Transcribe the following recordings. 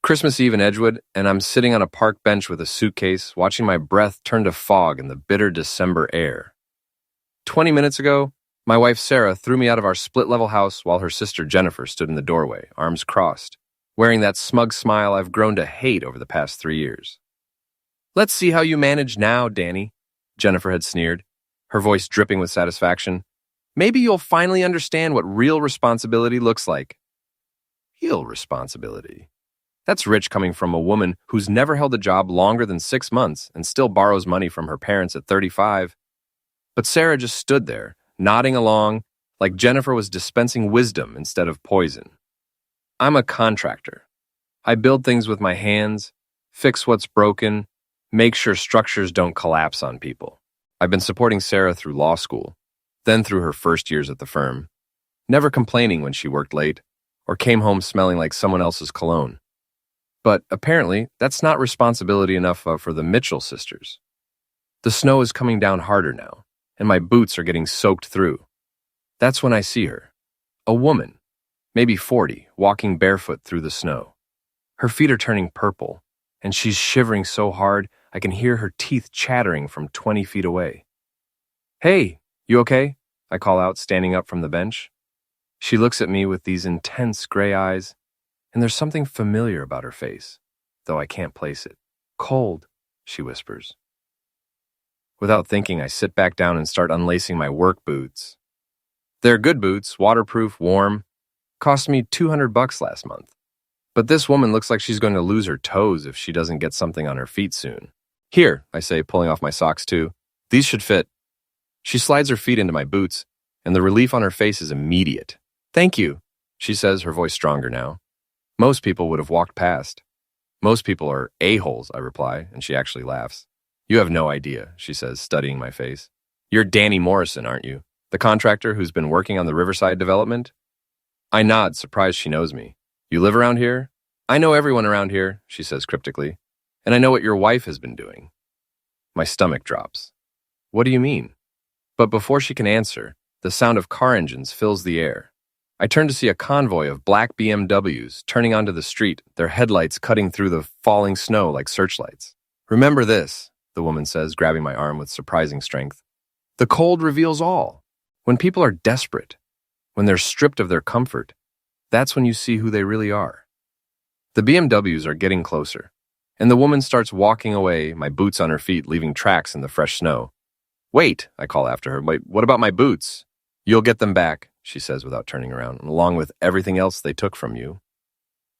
Christmas Eve in Edgewood, and I'm sitting on a park bench with a suitcase, watching my breath turn to fog in the bitter December air. 20 minutes ago, my wife Sarah threw me out of our split-level house while her sister Jennifer stood in the doorway, arms crossed, wearing that smug smile I've grown to hate over the past 3 years. "Let's see how you manage now, Danny," Jennifer had sneered, her voice dripping with satisfaction. "Maybe you'll finally understand what real responsibility looks like." Real responsibility? That's rich coming from a woman who's never held a job longer than 6 months and still borrows money from her parents at 35. But Sarah just stood there, nodding along, like Jennifer was dispensing wisdom instead of poison. I'm a contractor. I build things with my hands, fix what's broken, make sure structures don't collapse on people. I've been supporting Sarah through law school, then through her first years at the firm, never complaining when she worked late or came home smelling like someone else's cologne. But apparently, that's not responsibility enough for the Mitchell sisters. The snow is coming down harder now, and my boots are getting soaked through. That's when I see her. A woman, maybe 40, walking barefoot through the snow. Her feet are turning purple, and she's shivering so hard I can hear her teeth chattering from 20 feet away. "Hey, you okay?" I call out, standing up from the bench. She looks at me with these intense gray eyes, and there's something familiar about her face, though I can't place it. "Cold," she whispers. Without thinking, I sit back down and start unlacing my work boots. They're good boots, waterproof, warm. Cost me $200 last month. But this woman looks like she's going to lose her toes if she doesn't get something on her feet soon. "Here," I say, pulling off my socks too. "These should fit." She slides her feet into my boots, and the relief on her face is immediate. "Thank you," she says, her voice stronger now. Most people would have walked past. "Most people are a-holes," I reply, and she actually laughs. "You have no idea," she says, studying my face. "You're Danny Morrison, aren't you? The contractor who's been working on the Riverside development?" I nod, surprised she knows me. "You live around here?" "I know everyone around here," she says cryptically. "And I know what your wife has been doing." My stomach drops. "What do you mean?" But before she can answer, the sound of car engines fills the air. I turn to see a convoy of black BMWs turning onto the street, their headlights cutting through the falling snow like searchlights. "Remember this," the woman says, grabbing my arm with surprising strength. "The cold reveals all. When people are desperate, when they're stripped of their comfort, that's when you see who they really are." The BMWs are getting closer, and the woman starts walking away, my boots on her feet leaving tracks in the fresh snow. "Wait," I call after her. "Wait, what about my boots?" "You'll get them back," she says without turning around, "along with everything else they took from you."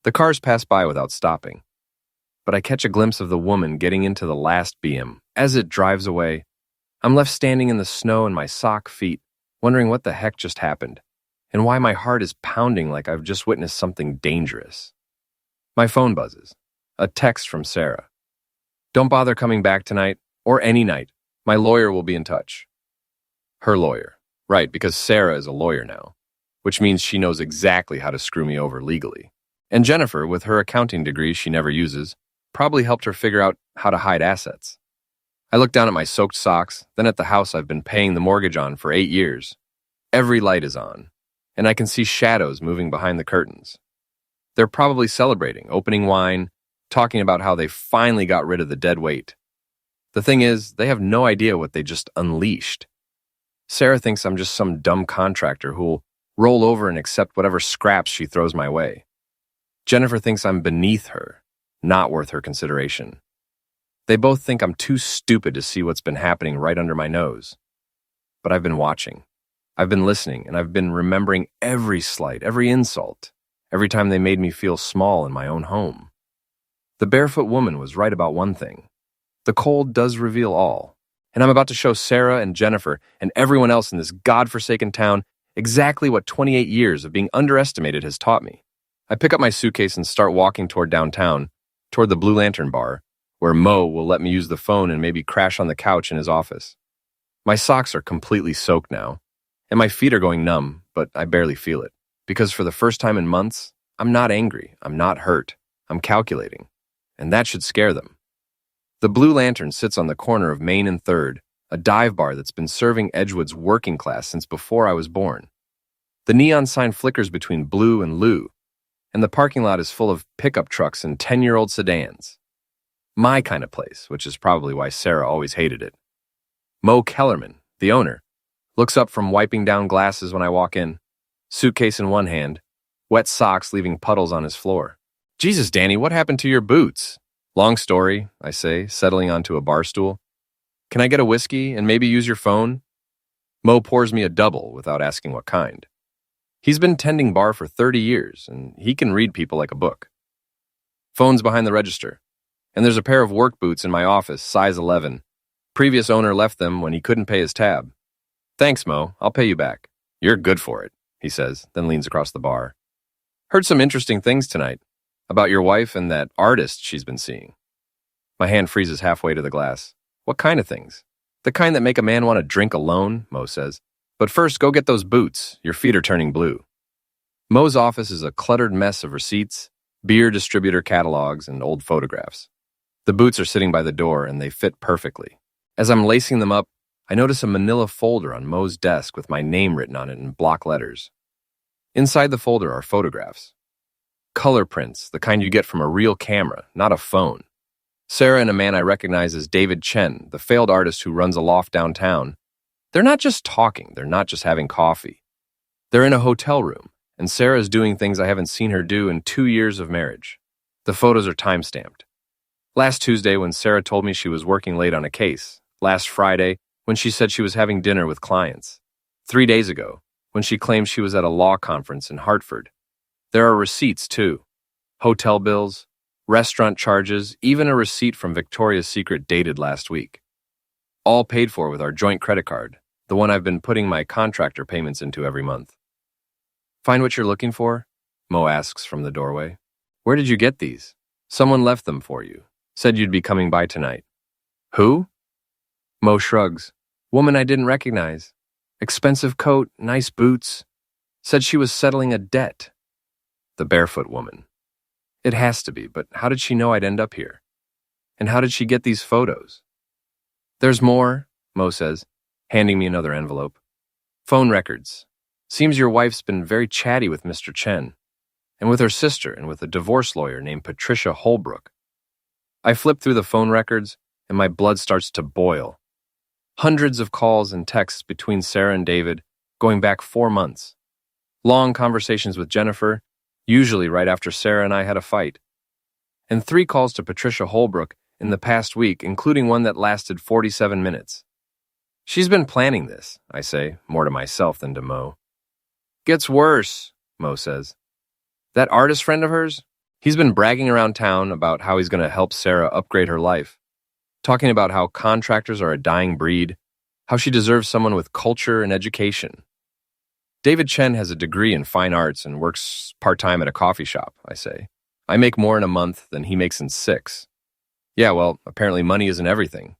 The cars pass by without stopping, but I catch a glimpse of the woman getting into the last BM. As it drives away, I'm left standing in the snow in my sock feet, wondering what the heck just happened, and why my heart is pounding like I've just witnessed something dangerous. My phone buzzes. A text from Sarah. "Don't bother coming back tonight, or any night. My lawyer will be in touch." Her lawyer. Right, because Sarah is a lawyer now, which means she knows exactly how to screw me over legally. And Jennifer, with her accounting degree she never uses, probably helped her figure out how to hide assets. I look down at my soaked socks, then at the house I've been paying the mortgage on for 8 years. Every light is on, and I can see shadows moving behind the curtains. They're probably celebrating, opening wine, talking about how they finally got rid of the dead weight. The thing is, they have no idea what they just unleashed. Sarah thinks I'm just some dumb contractor who'll roll over and accept whatever scraps she throws my way. Jennifer thinks I'm beneath her, not worth her consideration. They both think I'm too stupid to see what's been happening right under my nose. But I've been watching. I've been listening, and I've been remembering every slight, every insult, every time they made me feel small in my own home. The barefoot woman was right about one thing. The cold does reveal all. And I'm about to show Sarah and Jennifer and everyone else in this godforsaken town exactly what 28 years of being underestimated has taught me. I pick up my suitcase and start walking toward downtown, toward the Blue Lantern bar, where Mo will let me use the phone and maybe crash on the couch in his office. My socks are completely soaked now, and my feet are going numb, but I barely feel it. Because for the first time in months, I'm not angry, I'm not hurt, I'm calculating. And that should scare them. The Blue Lantern sits on the corner of Main and 3rd, a dive bar that's been serving Edgewood's working class since before I was born. The neon sign flickers between blue and Lou, and the parking lot is full of pickup trucks and 10-year-old sedans. My kind of place, which is probably why Sarah always hated it. Mo Kellerman, the owner, looks up from wiping down glasses when I walk in, suitcase in one hand, wet socks leaving puddles on his floor. Jesus, Danny, what happened to your boots? Long story, I say, settling onto a bar stool. Can I get a whiskey and maybe use your phone? Mo pours me a double without asking what kind. He's been tending bar for 30 years, and he can read people like a book. Phone's behind the register, and there's a pair of work boots in my office, size 11. Previous owner left them when he couldn't pay his tab. Thanks, Mo. I'll pay you back. You're good for it, he says, then leans across the bar. Heard some interesting things tonight about your wife and that artist she's been seeing. My hand freezes halfway to the glass. What kind of things? The kind that make a man want to drink alone, Mo says. But first, go get those boots. Your feet are turning blue. Mo's office is a cluttered mess of receipts, beer distributor catalogs, and old photographs. The boots are sitting by the door, and they fit perfectly. As I'm lacing them up, I notice a manila folder on Mo's desk with my name written on it in block letters. Inside the folder are photographs. Color prints, the kind you get from a real camera, not a phone. Sarah and a man I recognize as David Chen, the failed artist who runs a loft downtown. They're not just talking, they're not just having coffee. They're in a hotel room, and Sarah's doing things I haven't seen her do in 2 years of marriage. The photos are time-stamped. Last Tuesday when Sarah told me she was working late on a case. Last Friday when she said she was having dinner with clients. 3 days ago when she claimed she was at a law conference in Hartford. There are receipts, too. Hotel bills, restaurant charges, even a receipt from Victoria's Secret dated last week. All paid for with our joint credit card, the one I've been putting my contractor payments into every month. Find what you're looking for? Mo asks from the doorway. Where did you get these? Someone left them for you. Said you'd be coming by tonight. Who? Mo shrugs. Woman I didn't recognize. Expensive coat, nice boots. Said she was settling a debt. The barefoot woman. It has to be, but how did she know I'd end up here? And how did she get these photos? There's more, Mo says, handing me another envelope. Phone records. Seems your wife's been very chatty with Mr. Chen, and with her sister and with a divorce lawyer named Patricia Holbrook. I flip through the phone records, and my blood starts to boil. Hundreds of calls and texts between Sarah and David, going back 4 months. Long conversations with Jennifer, usually right after Sarah and I had a fight. And 3 calls to Patricia Holbrook in the past week, including one that lasted 47 minutes. She's been planning this, I say, more to myself than to Mo. Gets worse, Mo says. That artist friend of hers? He's been bragging around town about how he's going to help Sarah upgrade her life. Talking about how contractors are a dying breed, how she deserves someone with culture and education. David Chen has a degree in fine arts and works part-time at a coffee shop, I say. I make more in a month than he makes in 6. Yeah, well, apparently money isn't everything.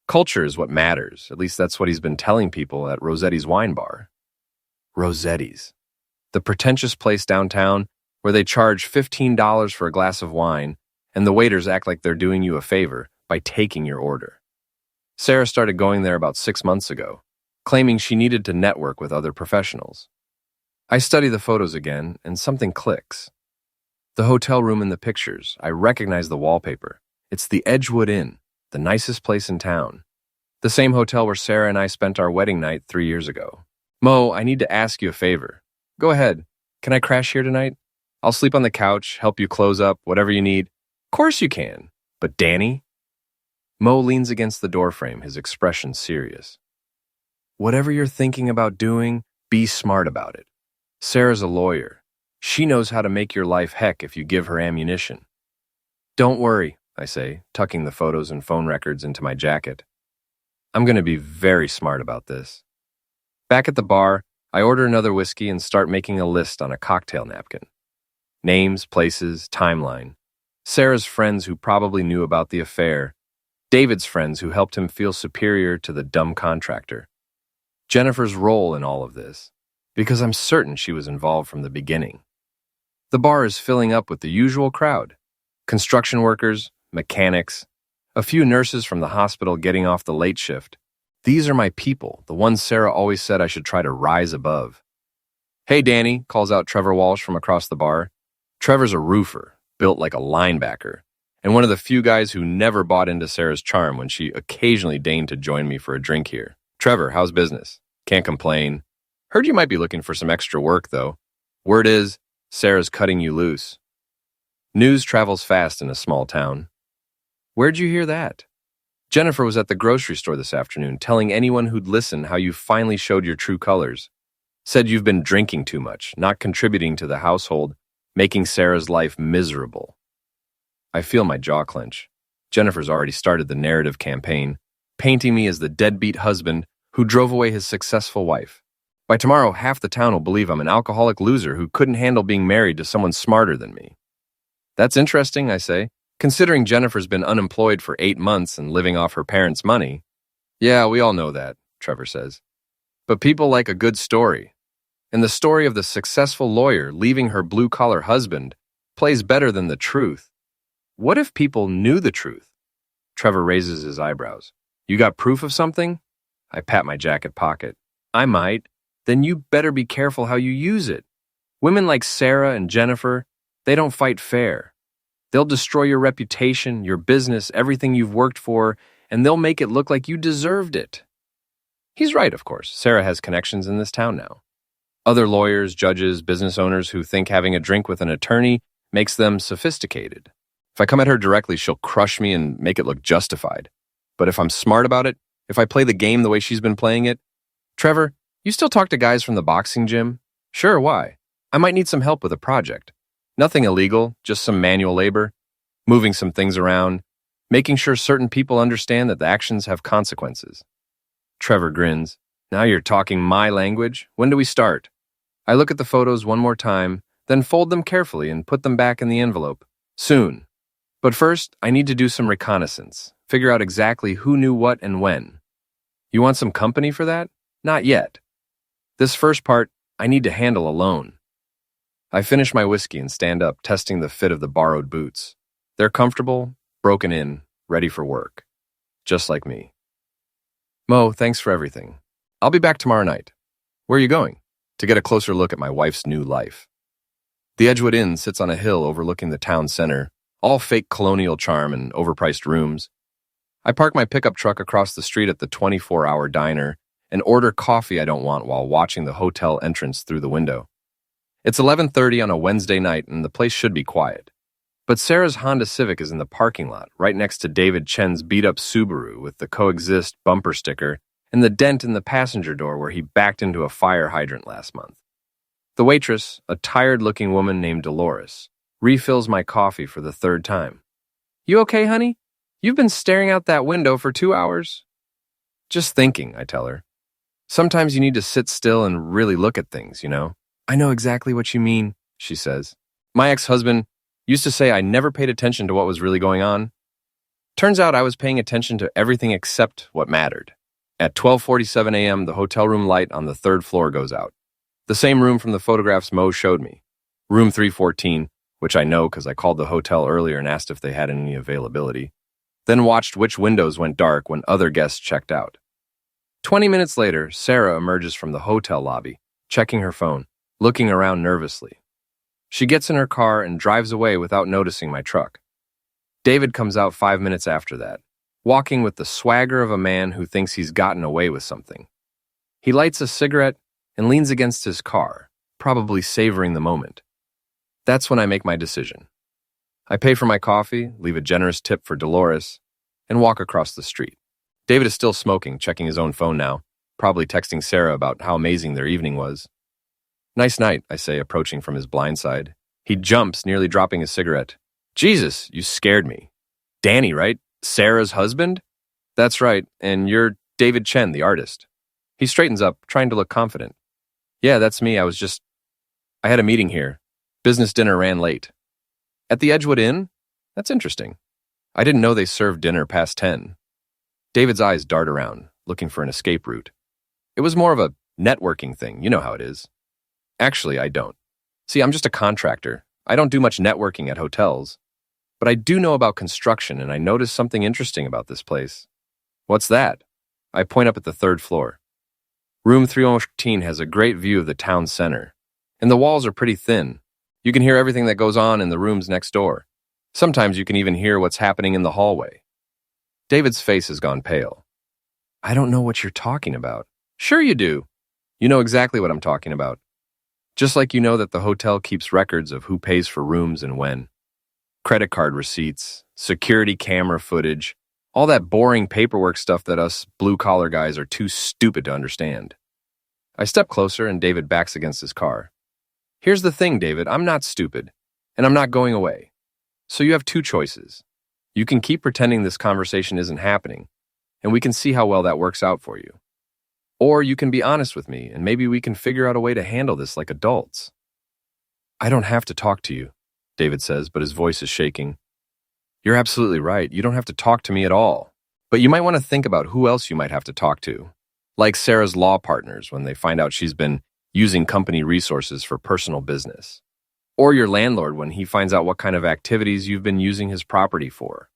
Culture is what matters. At least that's what he's been telling people at Rossetti's wine bar. Rossetti's. The pretentious place downtown where they charge $15 for a glass of wine and the waiters act like they're doing you a favor by taking your order. Sarah started going there about 6 months ago, claiming she needed to network with other professionals. I study the photos again, and something clicks. The hotel room in the pictures, I recognize the wallpaper. It's the Edgewood Inn, the nicest place in town. The same hotel where Sarah and I spent our wedding night 3 years ago. Mo, I need to ask you a favor. Go ahead. Can I crash here tonight? I'll sleep on the couch, help you close up, whatever you need. Of course you can. But Danny? Mo leans against the doorframe, his expression serious. Whatever you're thinking about doing, be smart about it. Sarah's a lawyer. She knows how to make your life heck if you give her ammunition. Don't worry, I say, tucking the photos and phone records into my jacket. I'm going to be very smart about this. Back at the bar, I order another whiskey and start making a list on a cocktail napkin. Names, places, timeline. Sarah's friends who probably knew about the affair. David's friends who helped him feel superior to the dumb contractor. Jennifer's role in all of this, because I'm certain she was involved from the beginning. The bar is filling up with the usual crowd. Construction workers, mechanics, a few nurses from the hospital getting off the late shift. These are my people, the ones Sarah always said I should try to rise above. Hey, Danny, calls out Trevor Walsh from across the bar. Trevor's a roofer, built like a linebacker, and one of the few guys who never bought into Sarah's charm when she occasionally deigned to join me for a drink here. Trevor, how's business? Can't complain. Heard you might be looking for some extra work, though. Word is, Sarah's cutting you loose. News travels fast in a small town. Where'd you hear that? Jennifer was at the grocery store this afternoon telling anyone who'd listen how you finally showed your true colors. Said you've been drinking too much, not contributing to the household, making Sarah's life miserable. I feel my jaw clench. Jennifer's already started the narrative campaign, painting me as the deadbeat husband who drove away his successful wife. By tomorrow, half the town will believe I'm an alcoholic loser who couldn't handle being married to someone smarter than me. That's interesting, I say, considering Jennifer's been unemployed for 8 months and living off her parents' money. Yeah, we all know that, Trevor says. But people like a good story. And the story of the successful lawyer leaving her blue-collar husband plays better than the truth. What if people knew the truth? Trevor raises his eyebrows. You got proof of something? I pat my jacket pocket. I might. Then you better be careful how you use it. Women like Sarah and Jennifer, they don't fight fair. They'll destroy your reputation, your business, everything you've worked for, and they'll make it look like you deserved it. He's right, of course. Sarah has connections in this town now. Other lawyers, judges, business owners who think having a drink with an attorney makes them sophisticated. If I come at her directly, she'll crush me and make it look justified. But if I'm smart about it, if I play the game the way she's been playing it, Trevor, you still talk to guys from the boxing gym? Sure, why? I might need some help with a project. Nothing illegal, just some manual labor, moving some things around, making sure certain people understand that the actions have consequences. Trevor grins. Now you're talking my language. When do we start? I look at the photos one more time, then fold them carefully and put them back in the envelope. Soon. But first, I need to do some reconnaissance, figure out exactly who knew what and when. You want some company for that? Not yet. This first part, I need to handle alone. I finish my whiskey and stand up, testing the fit of the borrowed boots. They're comfortable, broken in, ready for work. Just like me. Mo, thanks for everything. I'll be back tomorrow night. Where are you going? To get a closer look at my wife's new life. The Edgewood Inn sits on a hill overlooking the town center, all fake colonial charm and overpriced rooms. I park my pickup truck across the street at the 24-hour diner and order coffee I don't want while watching the hotel entrance through the window. It's 11:30 on a Wednesday night and the place should be quiet. But Sarah's Honda Civic is in the parking lot, right next to David Chen's beat-up Subaru with the Coexist bumper sticker and the dent in the passenger door where he backed into a fire hydrant last month. The waitress, a tired-looking woman named Dolores, refills my coffee for the 3rd time. You okay, honey? You've been staring out that window for 2 hours. Just thinking, I tell her. Sometimes you need to sit still and really look at things, you know? I know exactly what you mean, she says. My ex-husband used to say I never paid attention to what was really going on. Turns out I was paying attention to everything except what mattered. At 12:47 a.m., the hotel room light on the 3rd floor goes out. The same room from the photographs Mo showed me. Room 314, which I know because I called the hotel earlier and asked if they had any availability. Then watched which windows went dark when other guests checked out. 20 minutes later, Sarah emerges from the hotel lobby, checking her phone, looking around nervously. She gets in her car and drives away without noticing my truck. David comes out 5 minutes after that, walking with the swagger of a man who thinks he's gotten away with something. He lights a cigarette and leans against his car, probably savoring the moment. That's when I make my decision. I pay for my coffee, leave a generous tip for Dolores, and walk across the street. David is still smoking, checking his own phone now, probably texting Sarah about how amazing their evening was. Nice night, I say, approaching from his blind side. He jumps, nearly dropping his cigarette. Jesus, you scared me. Danny, right? Sarah's husband? That's right, and you're David Chen, the artist. He straightens up, trying to look confident. Yeah, that's me. I had a meeting here. Business dinner ran late. At the Edgewood Inn? That's interesting. I didn't know they served dinner past 10. David's eyes dart around, looking for an escape route. It was more of a networking thing, you know how it is. Actually, I don't. See, I'm just a contractor. I don't do much networking at hotels. But I do know about construction, and I noticed something interesting about this place. What's that? I point up at the 3rd floor. Room 314 has a great view of the town center, and the walls are pretty thin. You can hear everything that goes on in the rooms next door. Sometimes you can even hear what's happening in the hallway. David's face has gone pale. I don't know what you're talking about. Sure you do. You know exactly what I'm talking about. Just like you know that the hotel keeps records of who pays for rooms and when. Credit card receipts, security camera footage, all that boring paperwork stuff that us blue-collar guys are too stupid to understand. I step closer and David backs against his car. Here's the thing, David, I'm not stupid, and I'm not going away. So you have two choices. You can keep pretending this conversation isn't happening, and we can see how well that works out for you. Or you can be honest with me, and maybe we can figure out a way to handle this like adults. I don't have to talk to you, David says, but his voice is shaking. You're absolutely right. You don't have to talk to me at all. But you might want to think about who else you might have to talk to. Like Sarah's law partners when they find out she's been using company resources for personal business. Or your landlord when he finds out what kind of activities you've been using his property for.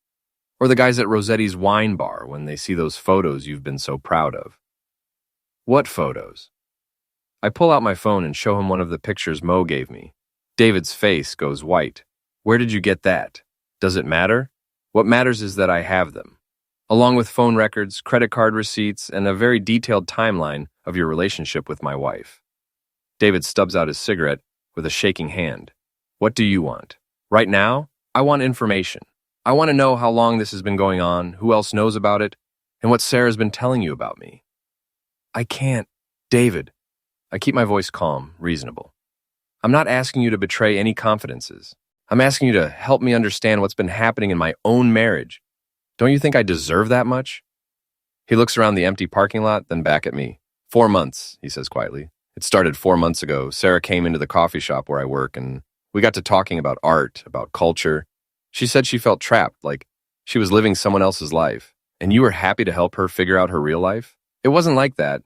Or the guys at Rossetti's wine bar when they see those photos you've been so proud of. What photos? I pull out my phone and show him one of the pictures Mo gave me. David's face goes white. Where did you get that? Does it matter? What matters is that I have them, along with phone records, credit card receipts, and a very detailed timeline of your relationship with my wife. David stubs out his cigarette with a shaking hand. What do you want? Right now, I want information. I want to know how long this has been going on, who else knows about it, and what Sarah's been telling you about me. I can't. David. I keep my voice calm, reasonable. I'm not asking you to betray any confidences. I'm asking you to help me understand what's been happening in my own marriage. Don't you think I deserve that much? He looks around the empty parking lot, then back at me. 4 months, he says quietly. It started 4 months ago. Sarah came into the coffee shop where I work, and we got to talking about art, about culture. She said she felt trapped, like she was living someone else's life, and you were happy to help her figure out her real life? It wasn't like that,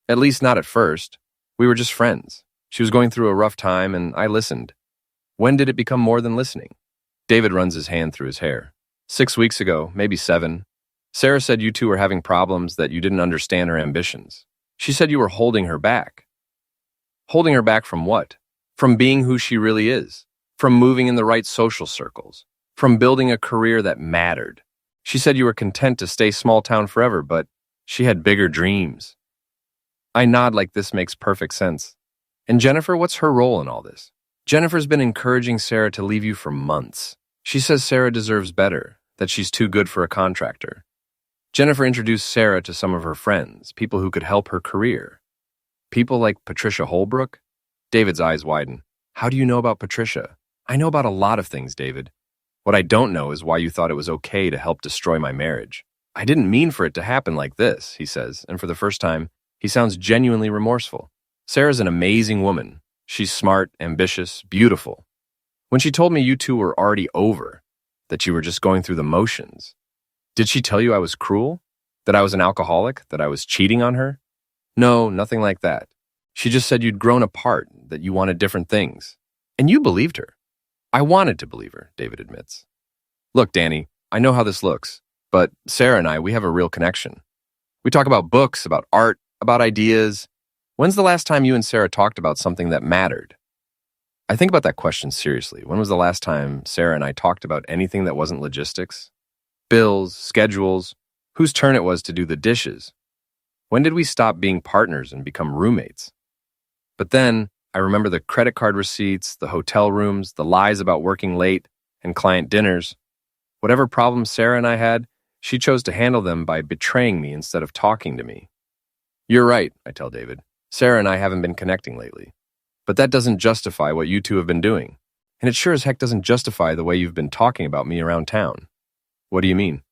at least not at first. We were just friends. She was going through a rough time, and I listened. When did it become more than listening? David runs his hand through his hair. 6 weeks ago, maybe 7. Sarah said you two were having problems, that you didn't understand her ambitions. She said you were holding her back. Holding her back from what? From being who she really is. From moving in the right social circles. From building a career that mattered. She said you were content to stay small town forever, but she had bigger dreams. I nod like this makes perfect sense. And Jennifer, what's her role in all this? Jennifer's been encouraging Sarah to leave you for months. She says Sarah deserves better, that she's too good for a contractor. Jennifer introduced Sarah to some of her friends, people who could help her career. People like Patricia Holbrook? David's eyes widen. How do you know about Patricia? I know about a lot of things, David. What I don't know is why you thought it was okay to help destroy my marriage. I didn't mean for it to happen like this, he says, and for the first time, he sounds genuinely remorseful. Sarah's an amazing woman. She's smart, ambitious, beautiful. When she told me you two were already over, that you were just going through the motions, did she tell you I was cruel? That I was an alcoholic? That I was cheating on her? No, nothing like that. She just said you'd grown apart, that you wanted different things. And you believed her. I wanted to believe her, David admits. Look, Danny, I know how this looks, but Sarah and I, we have a real connection. We talk about books, about art, about ideas. When's the last time you and Sarah talked about something that mattered? I think about that question seriously. When was the last time Sarah and I talked about anything that wasn't logistics? Bills, schedules, whose turn it was to do the dishes. When did we stop being partners and become roommates? But then, I remember the credit card receipts, the hotel rooms, the lies about working late, and client dinners. Whatever problems Sarah and I had, she chose to handle them by betraying me instead of talking to me. You're right, I tell David. Sarah and I haven't been connecting lately. But that doesn't justify what you two have been doing. And it sure as heck doesn't justify the way you've been talking about me around town. What do you mean?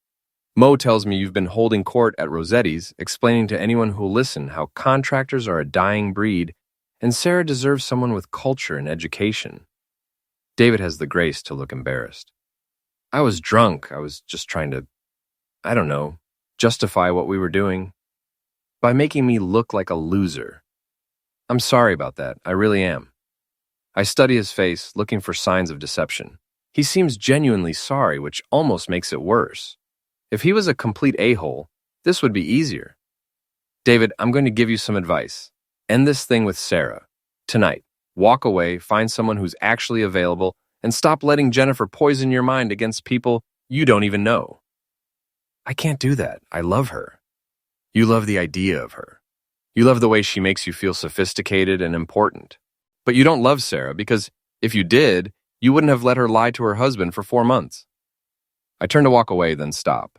Mo tells me you've been holding court at Rossetti's, explaining to anyone who'll listen how contractors are a dying breed, and Sarah deserves someone with culture and education. David has the grace to look embarrassed. I was drunk. I was just trying to, I don't know, justify what we were doing by making me look like a loser. I'm sorry about that. I really am. I study his face, looking for signs of deception. He seems genuinely sorry, which almost makes it worse. If he was a complete a-hole, this would be easier. David, I'm going to give you some advice. End this thing with Sarah. Tonight. Walk away, find someone who's actually available, and stop letting Jennifer poison your mind against people you don't even know. I can't do that. I love her. You love the idea of her. You love the way she makes you feel sophisticated and important. But you don't love Sarah because if you did, you wouldn't have let her lie to her husband for 4 months. I turn to walk away, then stop.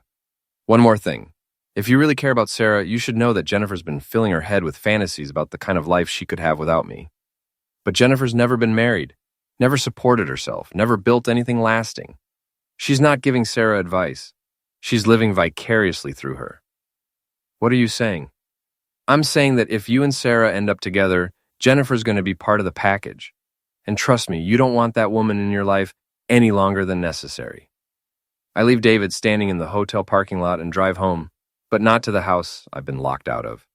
One more thing. If you really care about Sarah, you should know that Jennifer's been filling her head with fantasies about the kind of life she could have without me. But Jennifer's never been married, never supported herself, never built anything lasting. She's not giving Sarah advice. She's living vicariously through her. What are you saying? I'm saying that if you and Sarah end up together, Jennifer's going to be part of the package. And trust me, you don't want that woman in your life any longer than necessary. I leave David standing in the hotel parking lot and drive home, but not to the house I've been locked out of.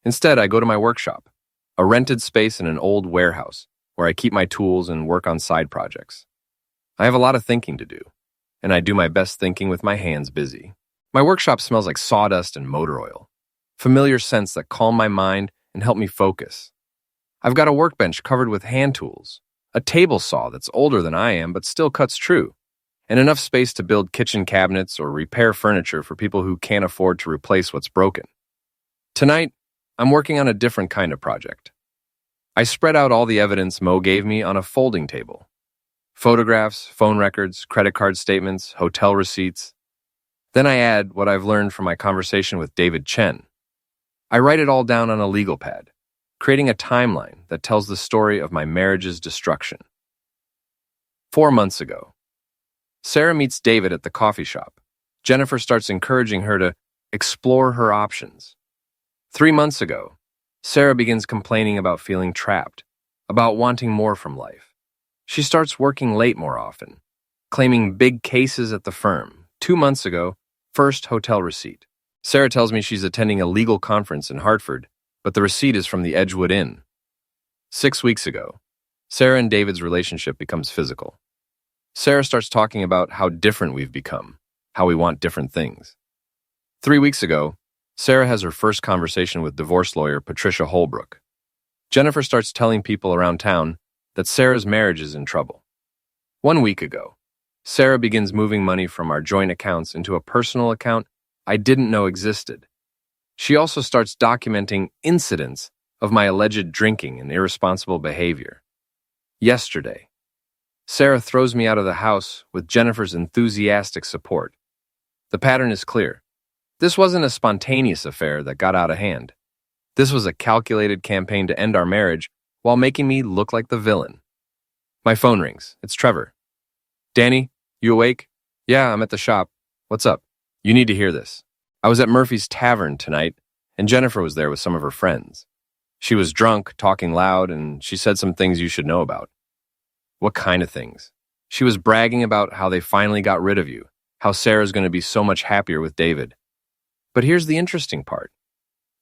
Instead, I go to my workshop, a rented space in an old warehouse where I keep my tools and work on side projects. I have a lot of thinking to do, and I do my best thinking with my hands busy. My workshop smells like sawdust and motor oil, familiar scents that calm my mind and help me focus. I've got a workbench covered with hand tools, a table saw that's older than I am but still cuts true, and enough space to build kitchen cabinets or repair furniture for people who can't afford to replace what's broken. Tonight, I'm working on a different kind of project. I spread out all the evidence Mo gave me on a folding table. Photographs, phone records, credit card statements, hotel receipts. Then I add what I've learned from my conversation with David Chen. I write it all down on a legal pad, creating a timeline that tells the story of my marriage's destruction. 4 months ago, Sarah meets David at the coffee shop. Jennifer starts encouraging her to explore her options. 3 months ago, Sarah begins complaining about feeling trapped, about wanting more from life. She starts working late more often, claiming big cases at the firm. 2 months ago, first hotel receipt. Sarah tells me she's attending a legal conference in Hartford, but the receipt is from the Edgewood Inn. 6 weeks ago, Sarah and David's relationship becomes physical. Sarah starts talking about how different we've become, how we want different things. 3 weeks ago, Sarah has her first conversation with divorce lawyer Patricia Holbrook. Jennifer starts telling people around town that Sarah's marriage is in trouble. 1 week ago, Sarah begins moving money from our joint accounts into a personal account I didn't know existed. She also starts documenting incidents of my alleged drinking and irresponsible behavior. Yesterday, Sarah throws me out of the house with Jennifer's enthusiastic support. The pattern is clear. This wasn't a spontaneous affair that got out of hand. This was a calculated campaign to end our marriage while making me look like the villain. My phone rings. It's Trevor. Danny, you awake? Yeah, I'm at the shop. What's up? You need to hear this. I was at Murphy's Tavern tonight, and Jennifer was there with some of her friends. She was drunk, talking loud, and she said some things you should know about. What kind of things? She was bragging about how they finally got rid of you, how Sarah's going to be so much happier with David. But here's the interesting part.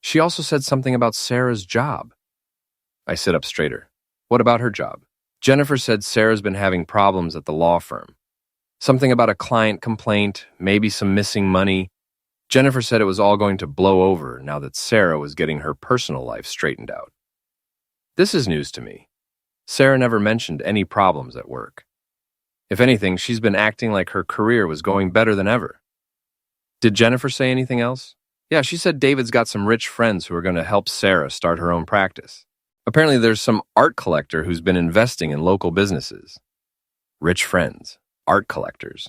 She also said something about Sarah's job. I sit up straighter. What about her job? Jennifer said Sarah's been having problems at the law firm. Something about a client complaint, maybe some missing money. Jennifer said it was all going to blow over now that Sarah was getting her personal life straightened out. This is news to me. Sarah never mentioned any problems at work. If anything, she's been acting like her career was going better than ever. Did Jennifer say anything else? Yeah, she said David's got some rich friends who are going to help Sarah start her own practice. Apparently there's some art collector who's been investing in local businesses. Rich friends, art collectors.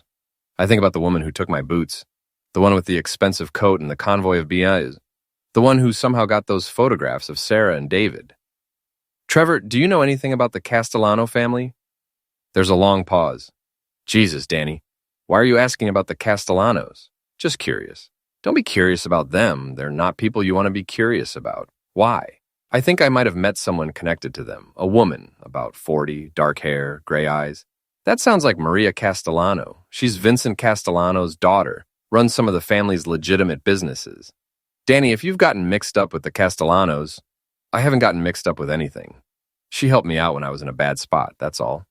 I think about the woman who took my boots, the one with the expensive coat and the convoy of BIs, the one who somehow got those photographs of Sarah and David. Trevor, do you know anything about the Castellano family? There's a long pause. Jesus, Danny, why are you asking about the Castellanos? Just curious. Don't be curious about them. They're not people you want to be curious about. Why? I think I might have met someone connected to them, a woman, about 40, dark hair, gray eyes. That sounds like Maria Castellano. She's Vincent Castellano's daughter, runs some of the family's legitimate businesses. Danny, if you've gotten mixed up with the Castellanos, I haven't gotten mixed up with anything. She helped me out when I was in a bad spot, that's all.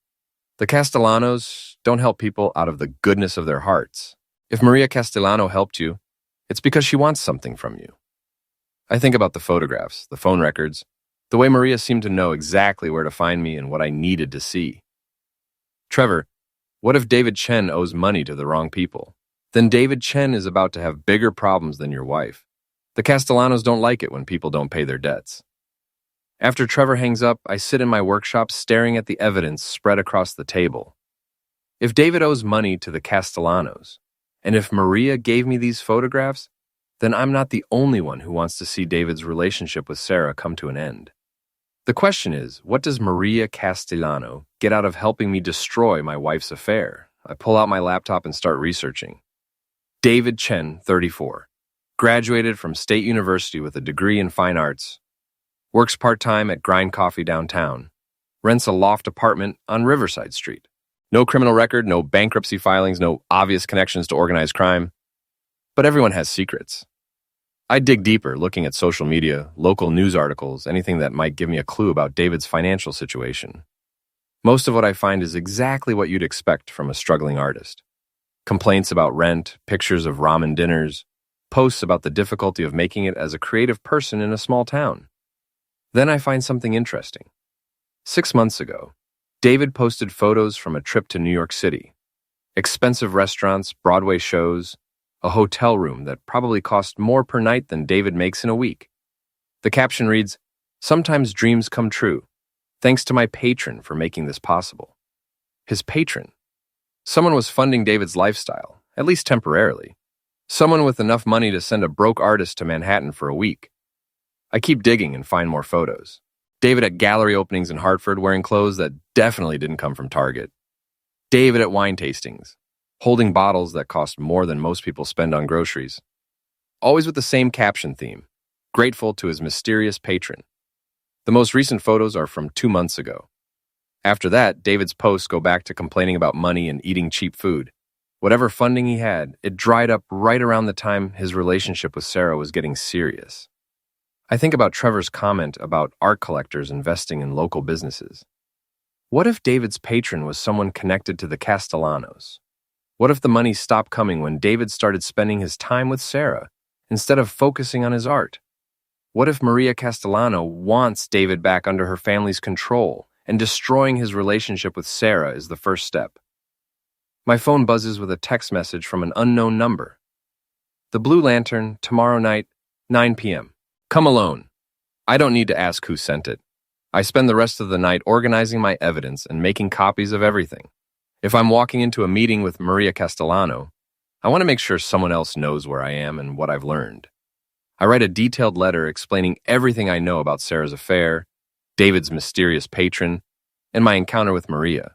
The Castellanos don't help people out of the goodness of their hearts. If Maria Castellano helped you, it's because she wants something from you. I think about the photographs, the phone records. The way Maria seemed to know exactly where to find me and what I needed to see. Trevor, what if David Chen owes money to the wrong people? Then David Chen is about to have bigger problems than your wife. The Castellanos don't like it when people don't pay their debts. After Trevor hangs up, I sit in my workshop staring at the evidence spread across the table. If David owes money to the Castellanos, and if Maria gave me these photographs, then I'm not the only one who wants to see David's relationship with Sarah come to an end. The question is, what does Maria Castellano get out of helping me destroy my wife's affair? I pull out my laptop and start researching. David Chen, 34. Graduated from State University with a degree in fine arts. Works part-time at Grind Coffee downtown. Rents a loft apartment on Riverside Street. No criminal record, no bankruptcy filings, no obvious connections to organized crime. But everyone has secrets. I dig deeper, looking at social media, local news articles, anything that might give me a clue about David's financial situation. Most of what I find is exactly what you'd expect from a struggling artist. Complaints about rent, pictures of ramen dinners, posts about the difficulty of making it as a creative person in a small town. Then I find something interesting. 6 months ago, David posted photos from a trip to New York City. Expensive restaurants, Broadway shows, a hotel room that probably cost more per night than David makes in a week. The caption reads, "Sometimes dreams come true. Thanks to my patron for making this possible." His patron? Someone was funding David's lifestyle, at least temporarily. Someone with enough money to send a broke artist to Manhattan for a week. I keep digging and find more photos. David at gallery openings in Hartford wearing clothes that definitely didn't come from Target. David at wine tastings, holding bottles that cost more than most people spend on groceries. Always with the same caption theme, grateful to his mysterious patron. The most recent photos are from 2 months ago. After that, David's posts go back to complaining about money and eating cheap food. Whatever funding he had, it dried up right around the time his relationship with Sarah was getting serious. I think about Trevor's comment about art collectors investing in local businesses. What if David's patron was someone connected to the Castellanos? What if the money stopped coming when David started spending his time with Sarah instead of focusing on his art? What if Maria Castellano wants David back under her family's control and destroying his relationship with Sarah is the first step? My phone buzzes with a text message from an unknown number. The Blue Lantern, tomorrow night, 9 p.m. Come alone. I don't need to ask who sent it. I spend the rest of the night organizing my evidence and making copies of everything. If I'm walking into a meeting with Maria Castellano, I want to make sure someone else knows where I am and what I've learned. I write a detailed letter explaining everything I know about Sarah's affair, David's mysterious patron, and my encounter with Maria.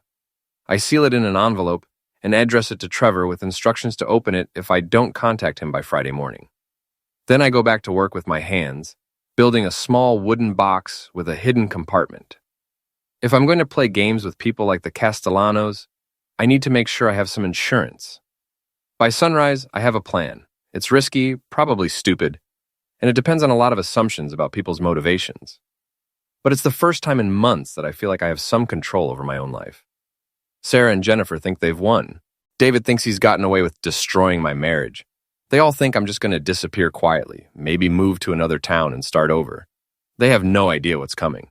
I seal it in an envelope and address it to Trevor with instructions to open it if I don't contact him by Friday morning. Then I go back to work with my hands, building a small wooden box with a hidden compartment. If I'm going to play games with people like the Castellanos, I need to make sure I have some insurance. By sunrise, I have a plan. It's risky, probably stupid, and it depends on a lot of assumptions about people's motivations. But it's the first time in months that I feel like I have some control over my own life. Sarah and Jennifer think they've won. David thinks he's gotten away with destroying my marriage. They all think I'm just going to disappear quietly, maybe move to another town and start over. They have no idea what's coming.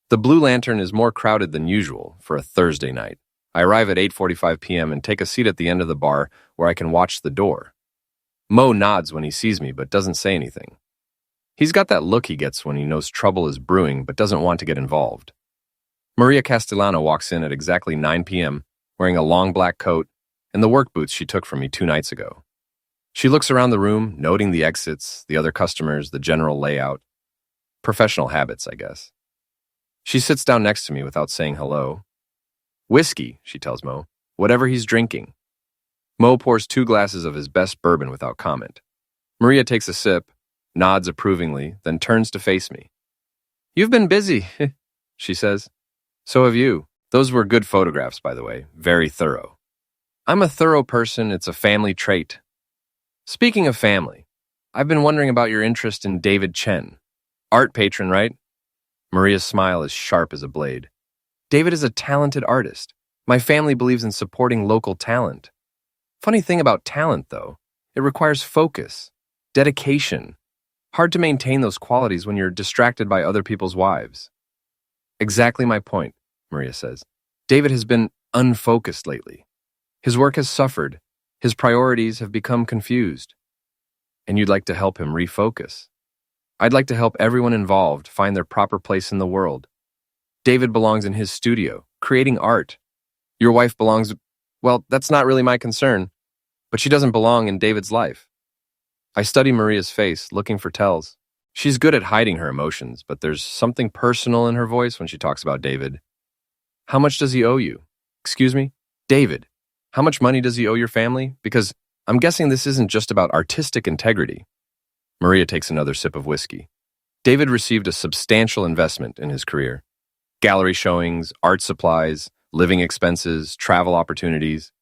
The Blue Lantern is more crowded than usual for a Thursday night. I arrive at 8:45 p.m. and take a seat at the end of the bar where I can watch the door. Mo nods when he sees me but doesn't say anything. He's got that look he gets when he knows trouble is brewing but doesn't want to get involved. Maria Castellano walks in at exactly 9 p.m., wearing a long black coat and the work boots she took from me 2 nights ago. She looks around the room, noting the exits, the other customers, the general layout. Professional habits, I guess. She sits down next to me without saying hello. "Whiskey," she tells Mo. "Whatever he's drinking." Mo pours 2 glasses of his best bourbon without comment. Maria takes a sip, nods approvingly, then turns to face me. "You've been busy," she says. "So have you. Those were good photographs, by the way. Very thorough." I'm a thorough person. It's a family trait. Speaking of family, I've been wondering about your interest in David Chen. Art patron, right? Maria's smile is sharp as a blade. David is a talented artist. My family believes in supporting local talent. Funny thing about talent, though, it requires focus, dedication, Hard to maintain those qualities when you're distracted by other people's wives. Exactly my point, Maria says. David has been unfocused lately. His work has suffered. His priorities have become confused. And you'd like to help him refocus. I'd like to help everyone involved find their proper place in the world. David belongs in his studio, creating art. Your wife belongs, well, that's not really my concern, but she doesn't belong in David's life. I study Maria's face, looking for tells. She's good at hiding her emotions, but there's something personal in her voice when she talks about David. How much does he owe you? Excuse me? David, how much money does he owe your family? Because I'm guessing this isn't just about artistic integrity. Maria takes another sip of whiskey. David received a substantial investment in his career. Gallery showings, art supplies, living expenses, travel opportunities.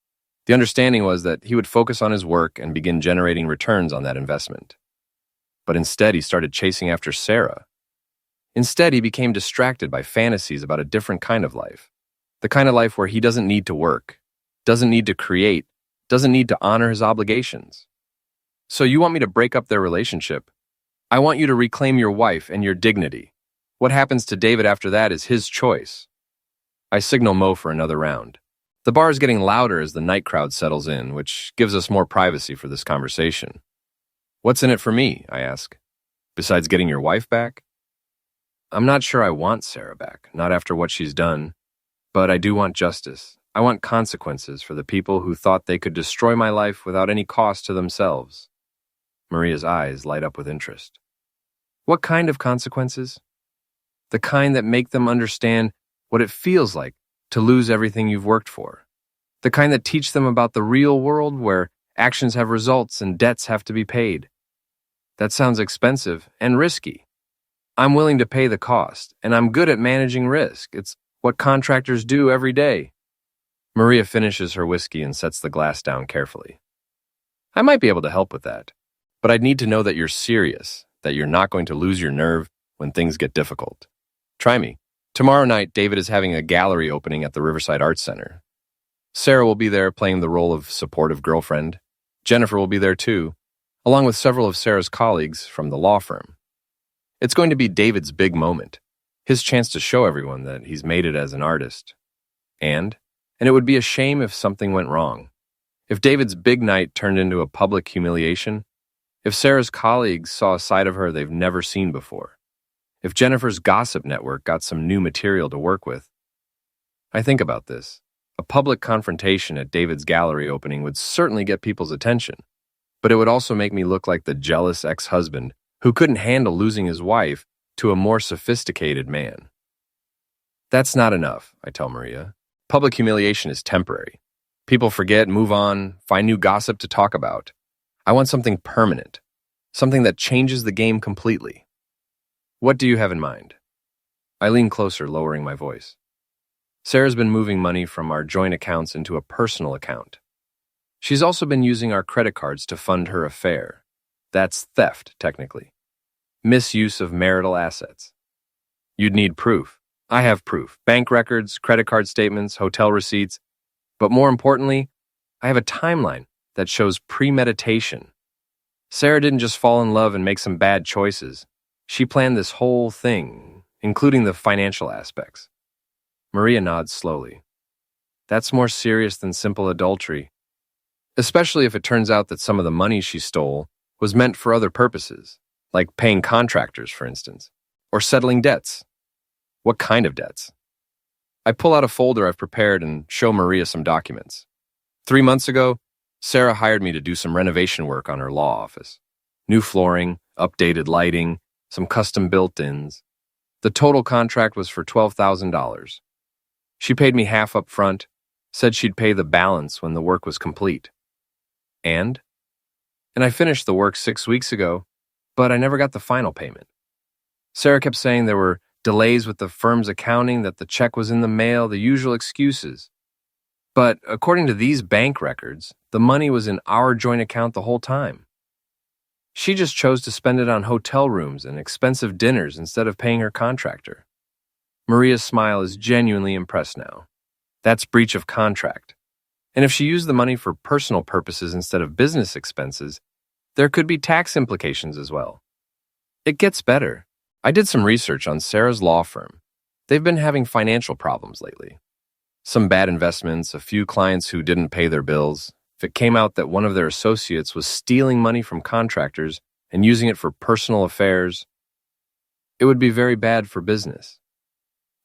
The understanding was that he would focus on his work and begin generating returns on that investment. But instead, he started chasing after Sarah. Instead, he became distracted by fantasies about a different kind of life. The kind of life where he doesn't need to work, doesn't need to create, doesn't need to honor his obligations. So you want me to break up their relationship? I want you to reclaim your wife and your dignity. What happens to David after that is his choice. I signal Mo for another round. The bar is getting louder as the night crowd settles in, which gives us more privacy for this conversation. What's in it for me, I ask, besides getting your wife back? I'm not sure I want Sarah back, not after what she's done, but I do want justice. I want consequences for the people who thought they could destroy my life without any cost to themselves. Maria's eyes light up with interest. What kind of consequences? The kind that make them understand what it feels like to lose everything you've worked for. The kind that teach them about the real world where actions have results and debts have to be paid. That sounds expensive and risky. I'm willing to pay the cost, and I'm good at managing risk. It's what contractors do every day. Maria finishes her whiskey and sets the glass down carefully. I might be able to help with that, but I'd need to know that you're serious, that you're not going to lose your nerve when things get difficult. Try me. Tomorrow night, David is having a gallery opening at the Riverside Arts Center. Sarah will be there playing the role of supportive girlfriend. Jennifer will be there too, along with several of Sarah's colleagues from the law firm. It's going to be David's big moment, his chance to show everyone that he's made it as an artist. And it would be a shame if something went wrong. If David's big night turned into a public humiliation, if Sarah's colleagues saw a side of her they've never seen before, if Jennifer's gossip network got some new material to work with. I think about this. A public confrontation at David's gallery opening would certainly get people's attention, but it would also make me look like the jealous ex-husband who couldn't handle losing his wife to a more sophisticated man. That's not enough, I tell Maria. Public humiliation is temporary. People forget, move on, find new gossip to talk about. I want something permanent, something that changes the game completely. What do you have in mind? I lean closer, lowering my voice. Sarah's been moving money from our joint accounts into a personal account. She's also been using our credit cards to fund her affair. That's theft, technically. Misuse of marital assets. You'd need proof. I have proof. Bank records, credit card statements, hotel receipts. But more importantly, I have a timeline that shows premeditation. Sarah didn't just fall in love and make some bad choices. She planned this whole thing, including the financial aspects. Maria nods slowly. That's more serious than simple adultery, especially if it turns out that some of the money she stole was meant for other purposes, like paying contractors, for instance, or settling debts. What kind of debts? I pull out a folder I've prepared and show Maria some documents. 3 months ago, Sarah hired me to do some renovation work on her law office. New flooring, updated lighting, some custom built-ins. The total contract was for $12,000. She paid me half up front, said she'd pay the balance when the work was complete. And I finished the work 6 weeks ago, but I never got the final payment. Sarah kept saying there were delays with the firm's accounting, that the check was in the mail, the usual excuses. But according to these bank records, the money was in our joint account the whole time. She just chose to spend it on hotel rooms and expensive dinners instead of paying her contractor. Maria's smile is genuinely impressed now. That's breach of contract. And if she used the money for personal purposes instead of business expenses, there could be tax implications as well. It gets better. I did some research on Sarah's law firm. They've been having financial problems lately. Some bad investments, a few clients who didn't pay their bills. If it came out that one of their associates was stealing money from contractors and using it for personal affairs, it would be very bad for business.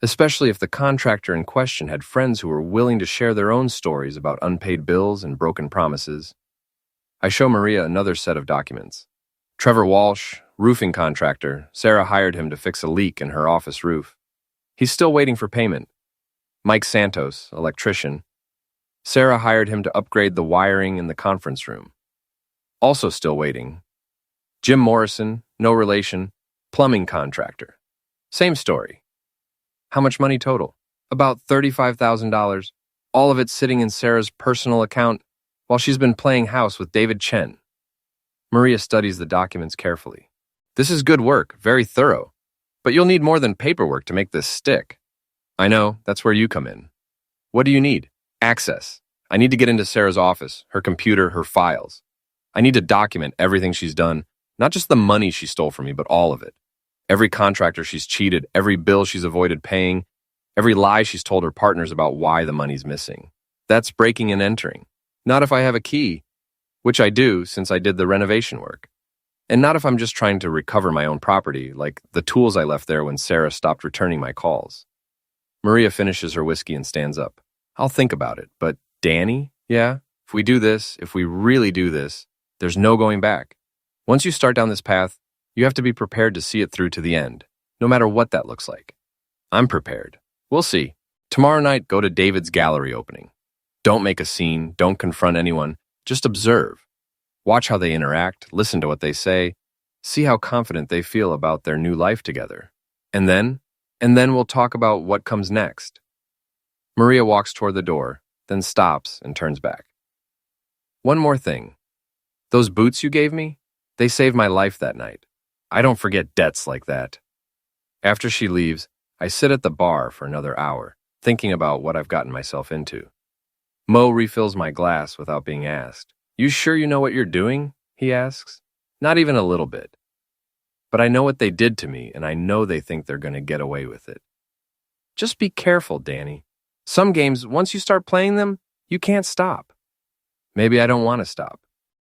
Especially if the contractor in question had friends who were willing to share their own stories about unpaid bills and broken promises. I show Maria another set of documents. Trevor Walsh, roofing contractor. Sarah hired him to fix a leak in her office roof. He's still waiting for payment. Mike Santos, electrician. Sarah hired him to upgrade the wiring in the conference room. Also still waiting. Jim Morrison, no relation, plumbing contractor. Same story. How much money total? About $35,000. All of it sitting in Sarah's personal account while she's been playing house with David Chen. Maria studies the documents carefully. This is good work, very thorough. But you'll need more than paperwork to make this stick. I know, that's where you come in. What do you need? Access. I need to get into Sarah's office, her computer, her files. I need to document everything she's done, not just the money she stole from me, but all of it. Every contractor she's cheated, every bill she's avoided paying, every lie she's told her partners about why the money's missing. That's breaking and entering. Not if I have a key, which I do since I did the renovation work. And not if I'm just trying to recover my own property, like the tools I left there when Sarah stopped returning my calls. Maria finishes her whiskey and stands up. I'll think about it, but Danny? Yeah, if we do this, if we really do this, there's no going back. Once you start down this path, you have to be prepared to see it through to the end, no matter what that looks like. I'm prepared. We'll see. Tomorrow night, go to David's gallery opening. Don't make a scene, don't confront anyone, just observe. Watch how they interact, listen to what they say, see how confident they feel about their new life together. And then we'll talk about what comes next. Maria walks toward the door, then stops and turns back. One more thing. Those boots you gave me, they saved my life that night. I don't forget debts like that. After she leaves, I sit at the bar for another hour, thinking about what I've gotten myself into. Mo refills my glass without being asked. You sure you know what you're doing? He asks. Not even a little bit. But I know what they did to me, and I know they think they're going to get away with it. Just be careful, Danny. Some games, once you start playing them, you can't stop. Maybe I don't want to stop.